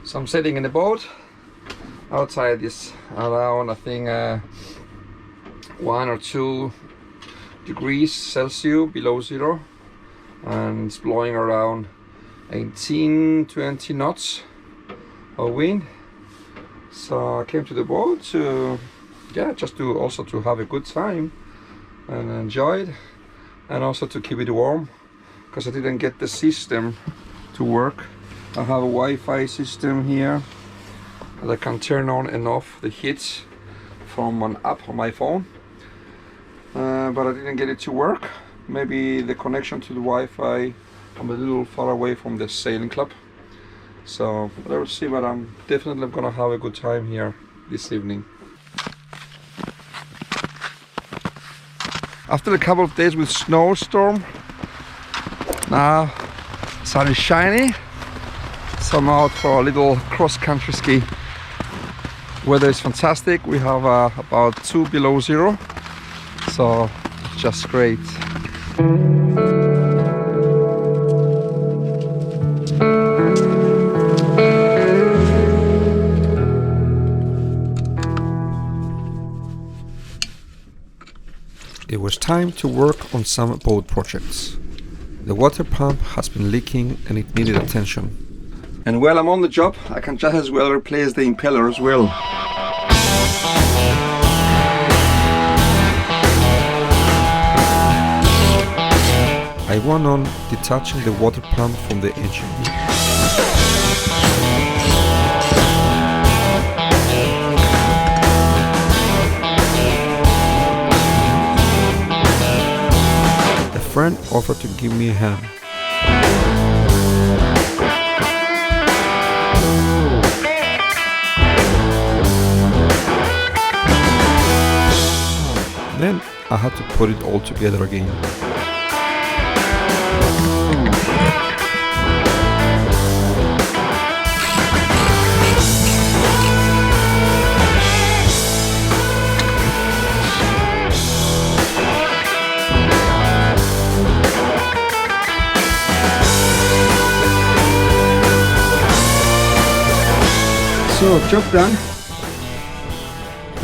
So I'm sitting in the boat. Outside is around, I think, 1 or 2 degrees Celsius below zero, and it's blowing around 18-20 knots of wind. So I came to the boat to, just to also to have a good time and enjoy it, and also to keep it warm, because I didn't get the system to work. I have a Wi-Fi system here that I can turn on and off the heat from an app on my phone, but I didn't get it to work. Maybe the connection to the Wi-Fi, I'm a little far away from the sailing club, so let's see. But I'm definitely gonna have a good time here this evening. After a couple of days with snowstorm, now sun is shiny. So I'm out for a little cross-country ski. Weather is fantastic. We have about 2 below zero, so it's just great. It was time to work on some boat projects. The water pump has been leaking and it needed attention. And while I'm on the job, I can just as well replace the impeller as well. I went on detaching the water pump from the engine. A friend offered to give me a hand. Then I had to put it all together again. So, job done.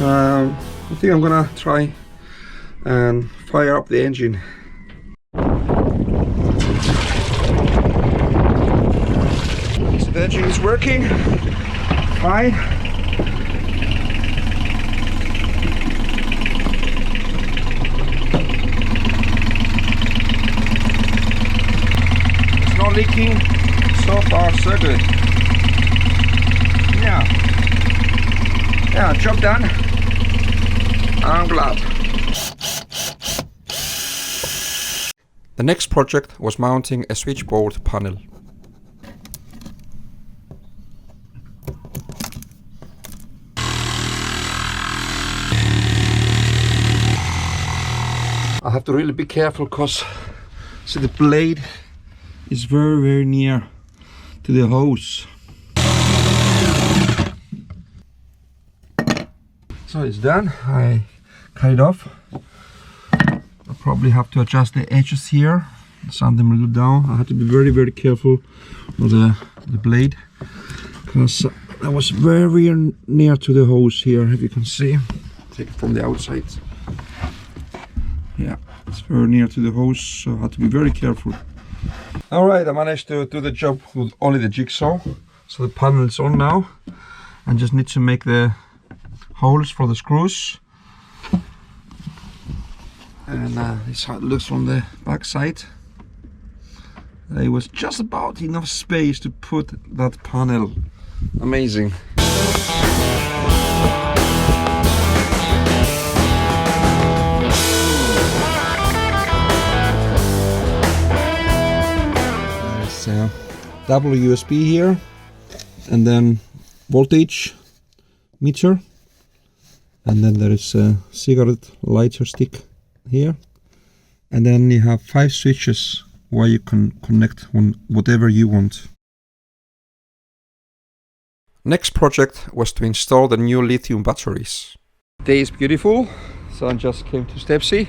I think I'm gonna try and fire up the engine. So the engine is working fine. It's not leaking. So far so good. Yeah, job done. I'm glad. The next project was mounting a switchboard panel. I have to really be careful because see the blade is very near to the hose. So it's done. I cut it off. I probably have to adjust the edges here, sand them a little down. I have to be very careful with the blade because I was very near to the hose here, if you can see. Take it from the outside. Yeah, it's very near to the hose, so I have to be very careful. Alright, I managed to do the job with only the jigsaw. So the panel is on now. I just need to make the holes for the screws. And this is how it looks from the back side. There was just about enough space to put that panel. Amazing. There's a double USB here, and then voltage meter, and then there is a cigarette lighter stick here, and then you have 5 switches where you can connect on whatever you want. Next project was to install the new lithium batteries. Day is beautiful, so I just came to Stepsy.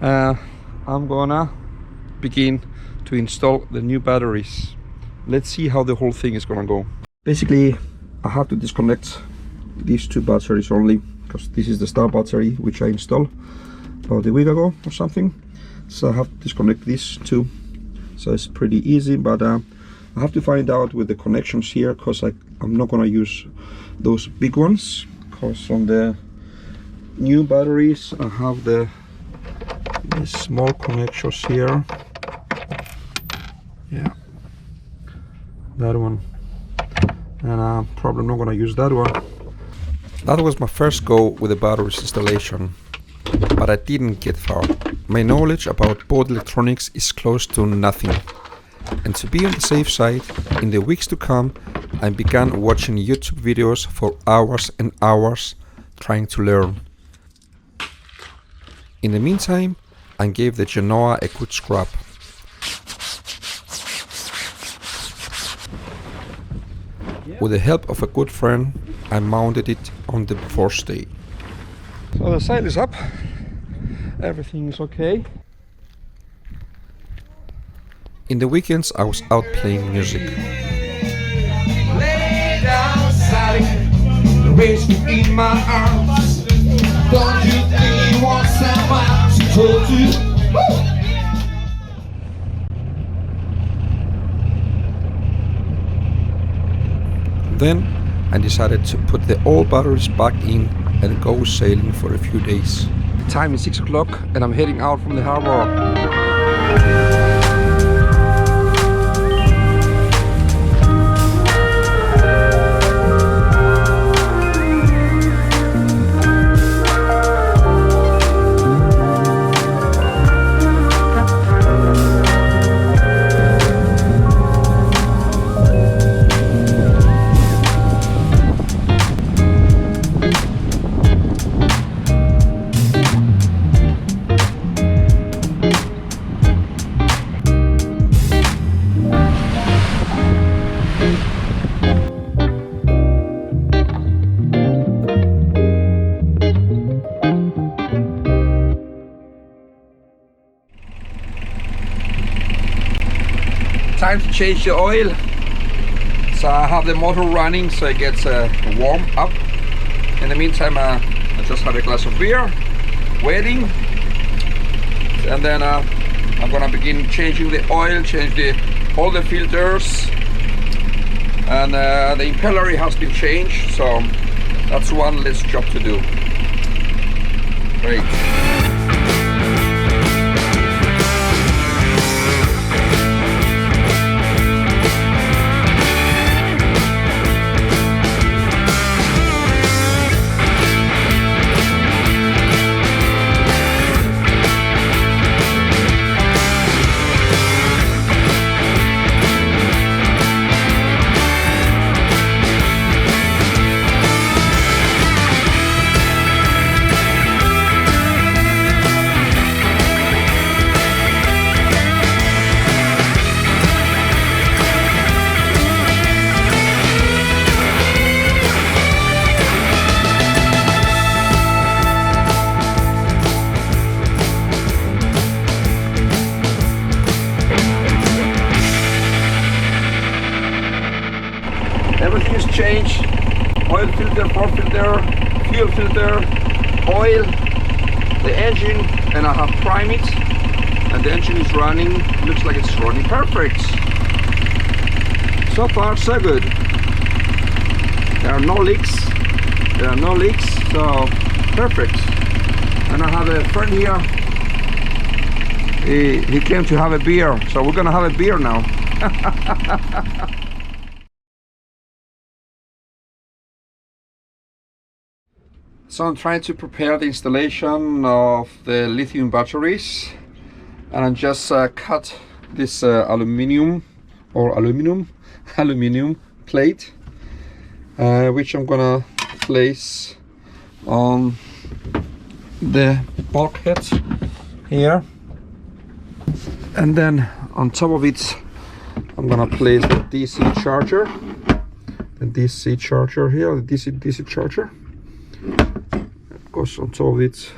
I'm gonna begin to install the new batteries. Let's see how the whole thing is gonna go. Basically, I have to disconnect these two batteries only, because this is the star battery which I installed about a week ago or something. So I have to disconnect these two. So it's pretty easy, but I have to find out with the connections here, because I'm not gonna use those big ones, because on the new batteries I have the small connections here. Yeah, that one, and I'm probably not gonna use that one. That was my first go with the batteries installation, but I didn't get far. My knowledge about both electronics is close to nothing, and to be on the safe side, in the weeks to come I began watching YouTube videos for hours and hours trying to learn. In the meantime, I gave the Genoa a good scrub. With the help of a good friend, I mounted it on the first day. So the sail is up, everything is okay. In the weekends I was out playing music. Lay down, Sally, raise me in my arms. Don't you think you want someone to talk to? Then I decided to put the old batteries back in and go sailing for a few days. The time is 6 o'clock and I'm heading out from the harbor. Time to change the oil. So I have the motor running so it gets warm up. In the meantime I just have a glass of beer waiting, and then I'm gonna begin changing the oil, change all the filters, and the impeller has been changed, so that's one less job to do. Great. Everything is changed. Oil filter, port filter, fuel filter, oil, the engine, and I have primed it, and the engine is running. Looks like it's running perfect. So far so good. There are no leaks. So perfect. And I have a friend here. He came to have a beer, so we're gonna have a beer now. So I'm trying to prepare the installation of the lithium batteries, and I just cut this aluminum plate, which I'm gonna place on the bulkhead here, and then on top of it I'm gonna place the DC charger, here, the DC charger. goes on top of it.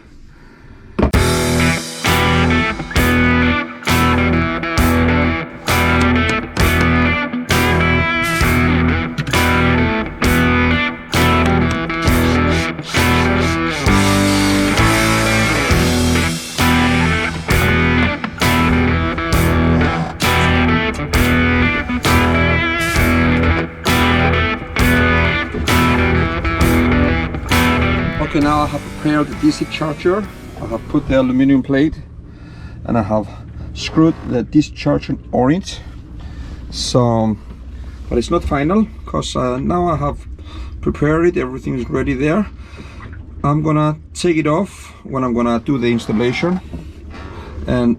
Okay, now I have prepared the DC charger. I have put the aluminum plate and I have screwed the DC charger on it. So, but it's not final because now I have prepared it, everything is ready there. I'm gonna take it off when I'm gonna do the installation and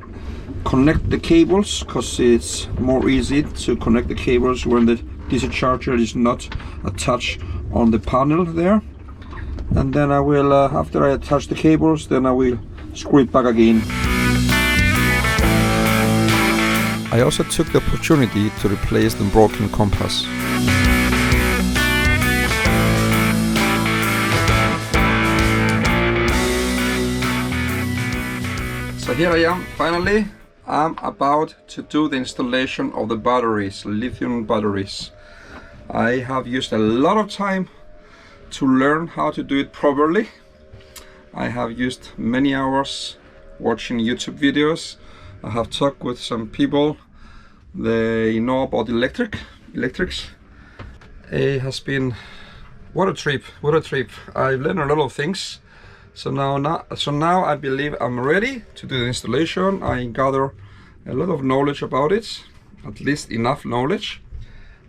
connect the cables, because it's more easy to connect the cables when the DC charger is not attached on the panel there. And then I will, after I attach the cables, then I will screw it back again. I also took the opportunity to replace the broken compass. So here I am, finally. I'm about to do the installation of the batteries, lithium batteries. I have used a lot of time to learn how to do it properly. I have used many hours watching YouTube videos. I have talked with some people, they know about electrics. It has been what a trip. I've learned a lot of things. So now I believe I'm ready to do the installation. I gather a lot of knowledge about it, at least enough knowledge.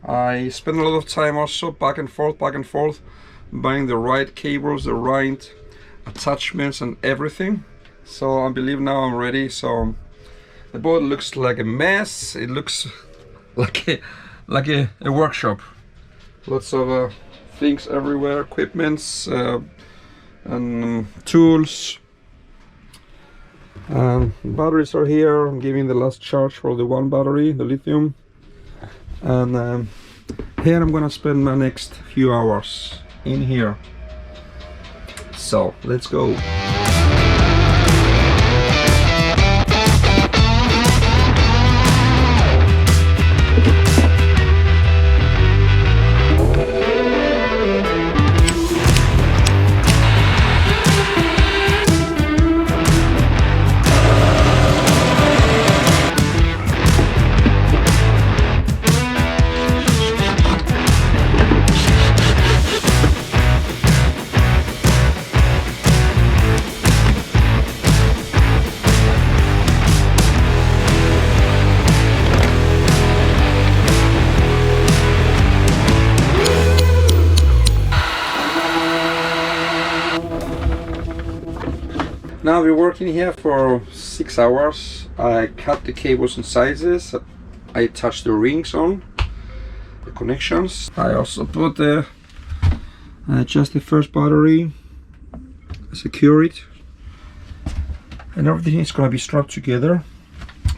I spend a lot of time also back and forth, buying the right cables, the right attachments and everything. So I believe now I'm ready. So the boat looks like a mess. It looks like a workshop. Lots of things everywhere, equipments and tools. Batteries are here. I'm giving the last charge for the one battery, the lithium. And here I'm gonna spend my next few hours in here. So let's go. Now we're working here for 6 hours. I cut the cables in sizes. I attached the rings on the connections. I also put just the first battery, secure it, and everything is going to be strapped together.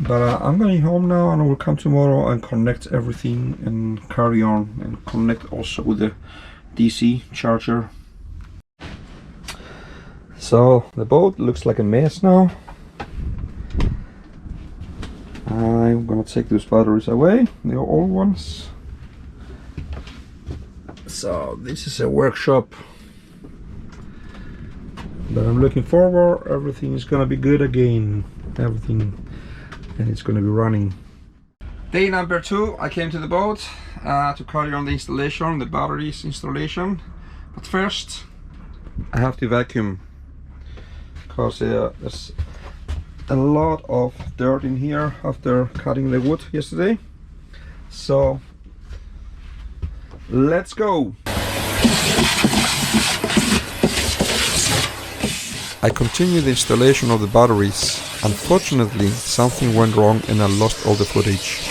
But I'm going home now, and I will come tomorrow and connect everything and carry on and connect also with the DC charger. So the boat looks like a mess now. I'm gonna take those batteries away, the old ones. So this is a workshop, but I'm looking forward. Everything is gonna be good again. Everything, and it's gonna be running. Day number 2, I came to the boat to carry on the installation, the batteries installation. But first, I have to vacuum, because there's a lot of dirt in here after cutting the wood yesterday. So let's go. I continued the installation of the batteries. Unfortunately, something went wrong and I lost all the footage.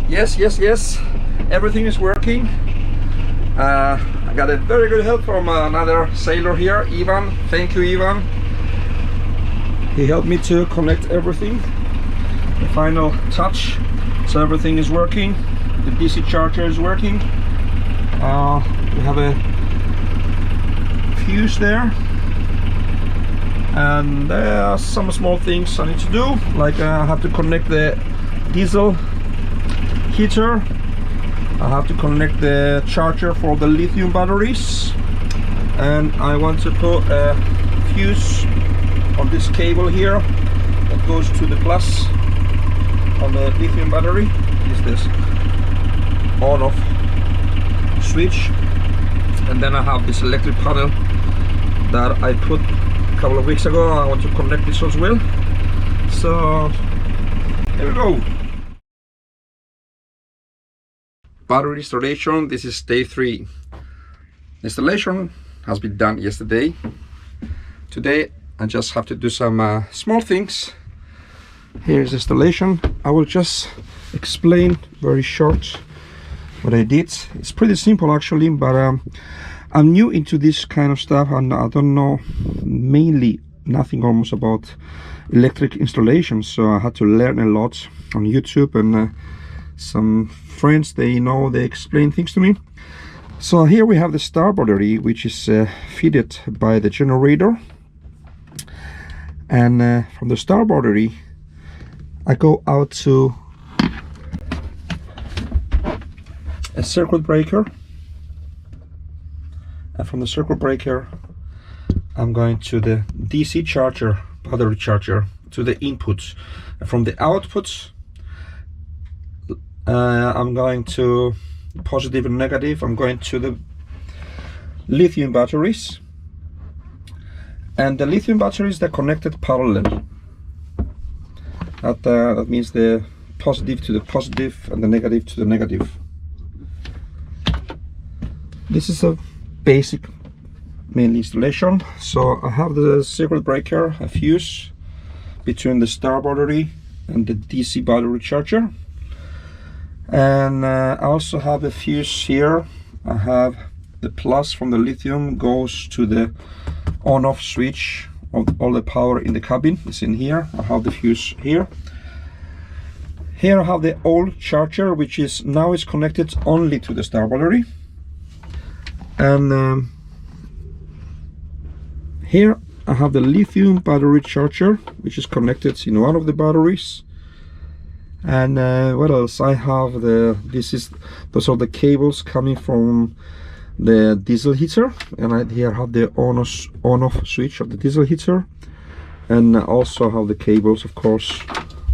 Yes, everything is working. I got a very good help from another sailor here, Ivan. Thank you, Ivan. He helped me to connect everything, the final touch. So everything is working. The DC charger is working. We have a fuse there, and there are some small things I need to do, like I have to connect the diesel heater, I have to connect the charger for the lithium batteries, and I want to put a fuse on this cable here that goes to the plus on the lithium battery. Is this on-off switch, and then I have this electric panel that I put a couple of weeks ago. I want to connect this as well. So here we go. Battery installation. This is day 3. Installation has been done yesterday. Today I just have to do some small things. Here's installation. I will just explain very short what I did. It's pretty simple actually, but I'm new into this kind of stuff and I don't know mainly nothing almost about electric installation, so I had to learn a lot on YouTube, and some friends, they explain things to me. So here we have the star battery, which is fitted by the generator, and from the star battery I go out to a circuit breaker, and from the circuit breaker I'm going to the DC charger, battery charger, to the inputs, and from the outputs I'm going to positive and negative. I'm going to the lithium batteries, and the lithium batteries, they're connected parallel. That means the positive to the positive and the negative to the negative. This is a basic main installation. So I have the circuit breaker, a fuse between the star battery and the DC battery charger, and I also have a fuse here. I have the plus from the lithium goes to the on-off switch of all the power in the cabin. It's in here. I have the fuse here. Here I have the old charger, which is now is connected only to the star battery, and here I have the lithium battery charger, which is connected in one of the batteries. And what else? I have those are the cables coming from the diesel heater, and I here have the on-off switch of the diesel heater, and I also have the cables, of course,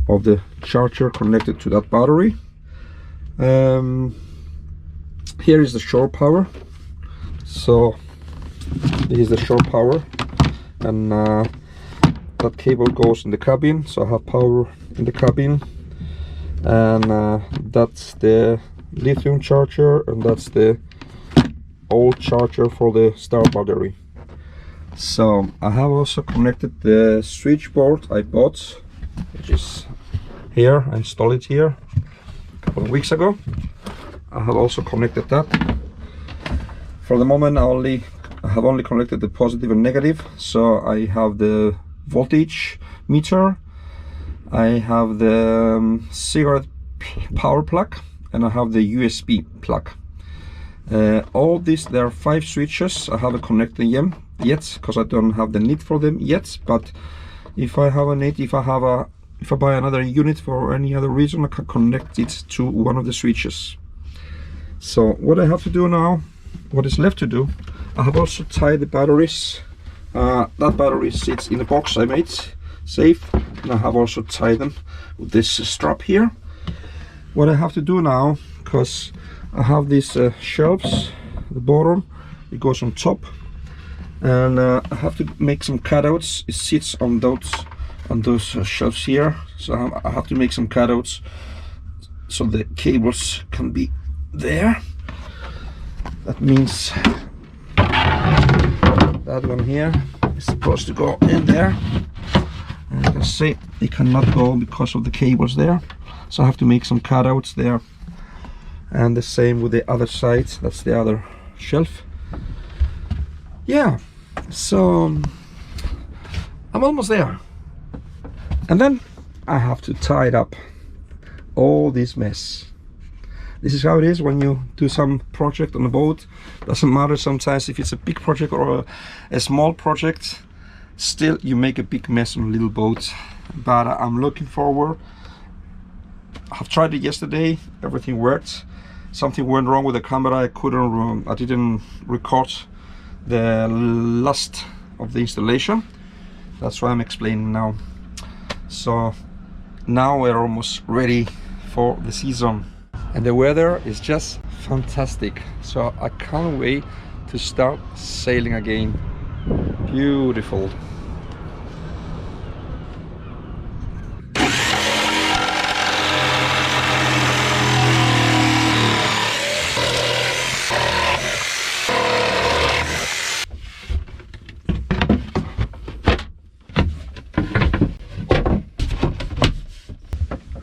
of the charger connected to that battery. Here is the shore power. So this is the shore power, and that cable goes in the cabin, so I have power in the cabin, and that's the lithium charger, and that's the old charger for the star battery. So I have also connected the switchboard I bought, which is here. I installed it here a couple of weeks ago. I have also connected that. For the moment I have only connected the positive and negative. So I have the voltage meter, I have the cigarette power plug, and I have the USB plug. All these, there are 5 switches. I haven't connected them yet because I don't have the need for them yet, but if I have a need, if I buy another unit for any other reason, I can connect it to one of the switches. So what I have to do now, what is left to do, I have also tied the batteries. That battery sits in the box I made safe, and I have also tied them with this strap here. What I have to do now, because I have these shelves at the bottom, it goes on top, and I have to make some cutouts. It sits on those shelves here, so I have to make some cutouts so the cables can be there. That means that one here is supposed to go in there, and you can see it cannot go because of the cables there, so I have to make some cutouts there. And the same with the other side, that's the other shelf. Yeah, so I'm almost there, and then I have to tie it up all this mess. this is how it is when you do some project on a boat. Doesn't matter sometimes if it's a big project or a small project, still you make a big mess on a little boat. But I'm looking forward. I've tried it yesterday, everything worked. Something went wrong with the camera. I didn't record the last of the installation. That's why I'm explaining now. So now we're almost ready for the season, and the weather is just fantastic. So I can't wait to start sailing again. Beautiful.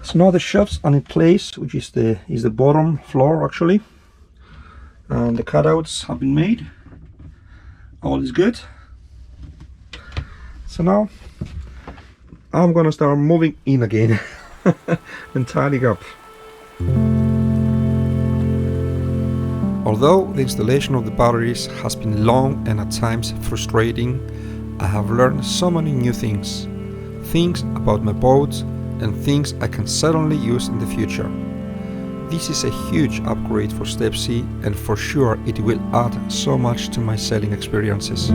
So now the shelves are in place, which is the bottom floor actually, and the cutouts have been made. All is good. So now I'm gonna start moving in again and tidying up. Although the installation of the batteries has been long and at times frustrating, I have learned so many new things about my boat, and things I can certainly use in the future. This is a huge upgrade for Step C, and for sure it will add so much to my sailing experiences.